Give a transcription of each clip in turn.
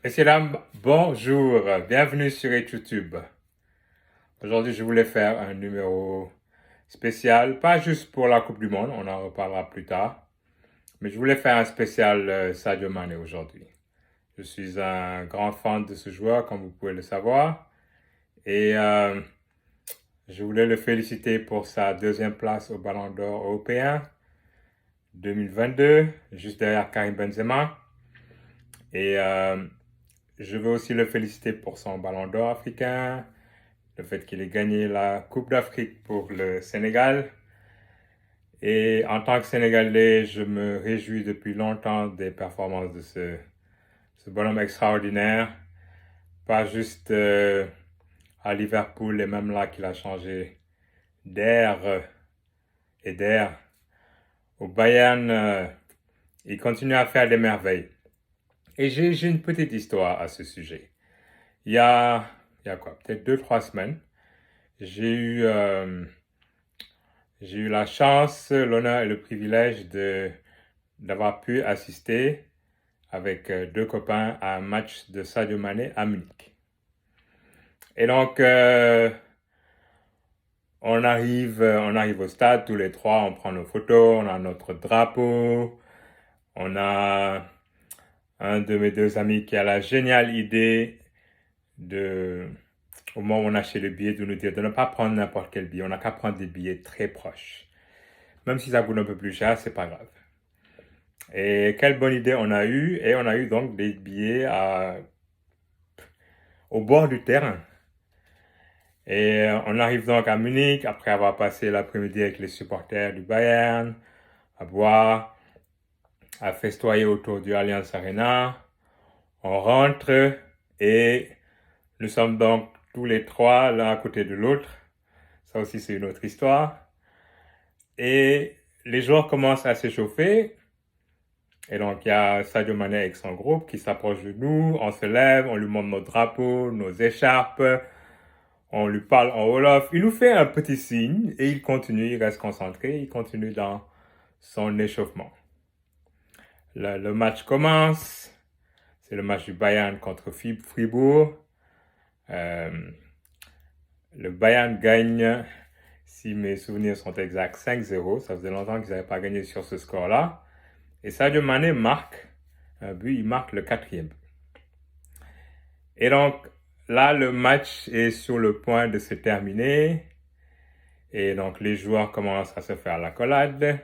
Messieurs, dames, bonjour, bienvenue sur YouTube. Aujourd'hui, je voulais faire un numéro spécial, pas juste pour la Coupe du Monde, on en reparlera plus tard, mais je voulais faire un spécial Sadio Mané aujourd'hui. Je suis un grand fan de ce joueur, comme vous pouvez le savoir, et je voulais le féliciter pour sa deuxième place au Ballon d'Or européen 2022, juste derrière Karim Benzema. Et je veux aussi le féliciter pour son Ballon d'Or africain, le fait qu'il ait gagné la Coupe d'Afrique pour le Sénégal. Et en tant que Sénégalais, je me réjouis depuis longtemps des performances de ce bonhomme extraordinaire. Pas juste à Liverpool et même là qu'il a changé d'air. Au Bayern, il continue à faire des merveilles. Et j'ai une petite histoire à ce sujet. Il y a quoi, peut-être 2, 3 semaines, j'ai eu, euh, j'ai eu la chance, l'honneur et le privilège d'avoir pu assister avec 2 copains à un match de Sadio Mané à Munich. Et donc, on arrive au stade tous les trois, on prend nos photos, on a notre drapeau, on a un de mes 2 amis qui a la géniale idée de, au moment où on a acheté le billet, de nous dire de ne pas prendre n'importe quel billet, on n'a qu'à prendre des billets très proches. Même si ça coûte un peu plus cher, c'est pas grave. Et quelle bonne idée on a eue, et on a eu donc des billets au bord du terrain. Et on arrive donc à Munich après avoir passé l'après-midi avec les supporters du Bayern, à boire, à festoyer autour du Allianz Arena. On rentre et nous sommes donc tous les trois l'un à côté de l'autre. Ça aussi c'est une autre histoire. Et les joueurs commencent à s'échauffer. Et donc il y a Sadio Mané avec son groupe qui s'approche de nous, on se lève, on lui montre nos drapeaux, nos écharpes, on lui parle en Wolof, il nous fait un petit signe et il continue, il reste concentré, il continue dans son échauffement. Le match commence, c'est le match du Bayern contre Fribourg. Euh, le Bayern gagne, si mes souvenirs sont exacts, 5-0. Ça faisait longtemps qu'ils n'avaient pas gagné sur ce score-là. Et Sadio Mané marque un but, il marque le 4e. Et donc, là, le match est sur le point de se terminer. Et donc, les joueurs commencent à se faire l'accolade.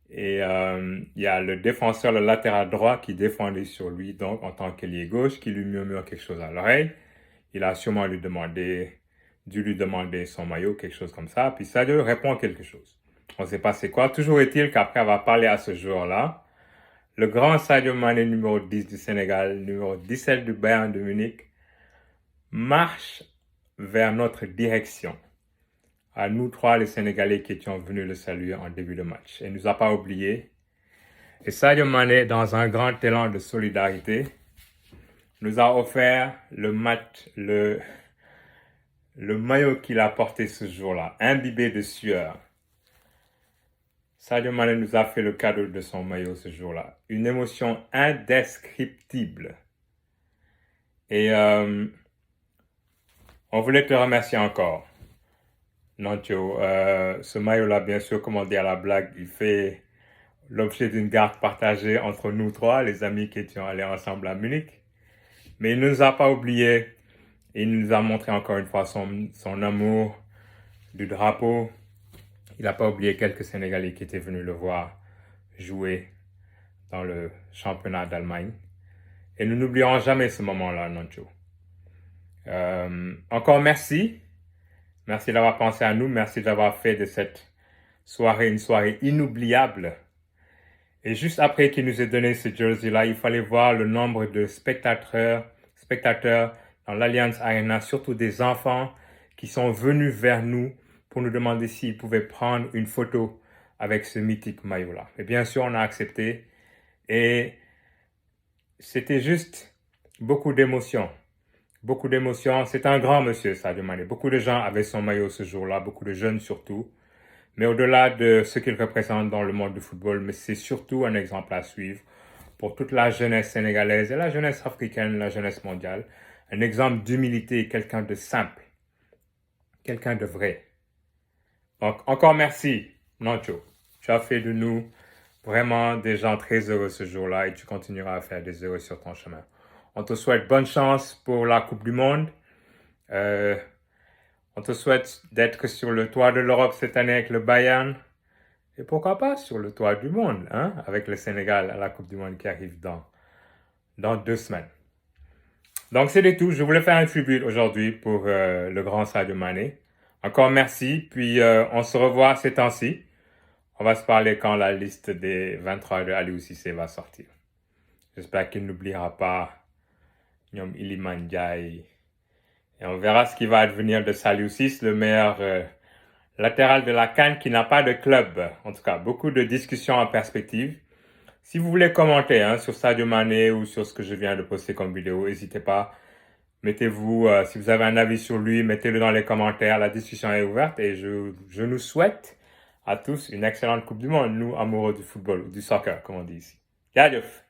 Et il y a le défenseur, le latéral droit, qui défendait sur lui, donc, en tant qu'ailier gauche, qui lui murmure quelque chose à l'oreille. Il a sûrement dû lui demander son maillot, quelque chose comme ça. Puis Sadio répond quelque chose. On ne sait pas c'est quoi. Toujours est-il qu'après avoir parlé à ce joueur-là, le grand Sadio Mané, numéro 10 du Sénégal, numéro 17 du Bayern de Munich, marche vers notre direction. À nous trois, les Sénégalais qui étions venus le saluer en début de match. Et il ne nous a pas oubliés. Et Sadio Mané, dans un grand élan de solidarité, nous a offert le maillot qu'il a porté ce jour-là, imbibé de sueur. Sadio Mané nous a fait le cadeau de son maillot ce jour-là. Une émotion indescriptible. Et on voulait te remercier encore. Nantio, ce maillot-là, bien sûr, comme on dit à la blague, il fait l'objet d'une garde partagée entre nous trois, les amis qui étions allés ensemble à Munich. Mais il ne nous a pas oubliés. Il nous a montré encore une fois son amour du drapeau. Il n'a pas oublié quelques Sénégalais qui étaient venus le voir jouer dans le championnat d'Allemagne. Et nous n'oublierons jamais ce moment-là, Nantio. Encore merci. Merci d'avoir pensé à nous. Merci d'avoir fait de cette soirée une soirée inoubliable. Et juste après qu'il nous ait donné ce jersey-là, il fallait voir le nombre de spectateurs dans l'Allianz Arena, surtout des enfants qui sont venus vers nous pour nous demander s'ils pouvaient prendre une photo avec ce mythique maillot-là. Et bien sûr, on a accepté. Et c'était juste beaucoup d'émotions. Beaucoup d'émotions. C'est un grand monsieur, Sadio Mané. Beaucoup de gens avaient son maillot ce jour-là, beaucoup de jeunes surtout. Mais au-delà de ce qu'il représente dans le monde du football, mais c'est surtout un exemple à suivre pour toute la jeunesse sénégalaise et la jeunesse africaine, la jeunesse mondiale. Un exemple d'humilité, quelqu'un de simple, quelqu'un de vrai. Donc, encore merci, Nacho. Tu as fait de nous vraiment des gens très heureux ce jour-là et tu continueras à faire des heureux sur ton chemin. On te souhaite bonne chance pour la Coupe du Monde. On te souhaite d'être sur le toit de l'Europe cette année avec le Bayern. Et pourquoi pas sur le toit du monde, hein, avec le Sénégal à la Coupe du Monde qui arrive dans 2 semaines. Donc, c'était tout. Je voulais faire un tribute aujourd'hui pour le grand Sadio Mané. Encore merci. Puis, on se revoit ces temps-ci. On va se parler quand la liste des 23 de Aliou Cissé va sortir. J'espère qu'il n'oubliera pas Nyom Iliman Ndiaye. Et on verra ce qui va advenir de Saliou Ciss, le meilleur latéral de la CAN qui n'a pas de club. En tout cas, beaucoup de discussions en perspective. Si vous voulez commenter sur Sadio Mané ou sur ce que je viens de poster comme vidéo, n'hésitez pas. Mettez-vous, si vous avez un avis sur lui, mettez-le dans les commentaires. La discussion est ouverte et je nous souhaite à tous une excellente Coupe du Monde, nous amoureux du football, du soccer, comme on dit ici. Adios!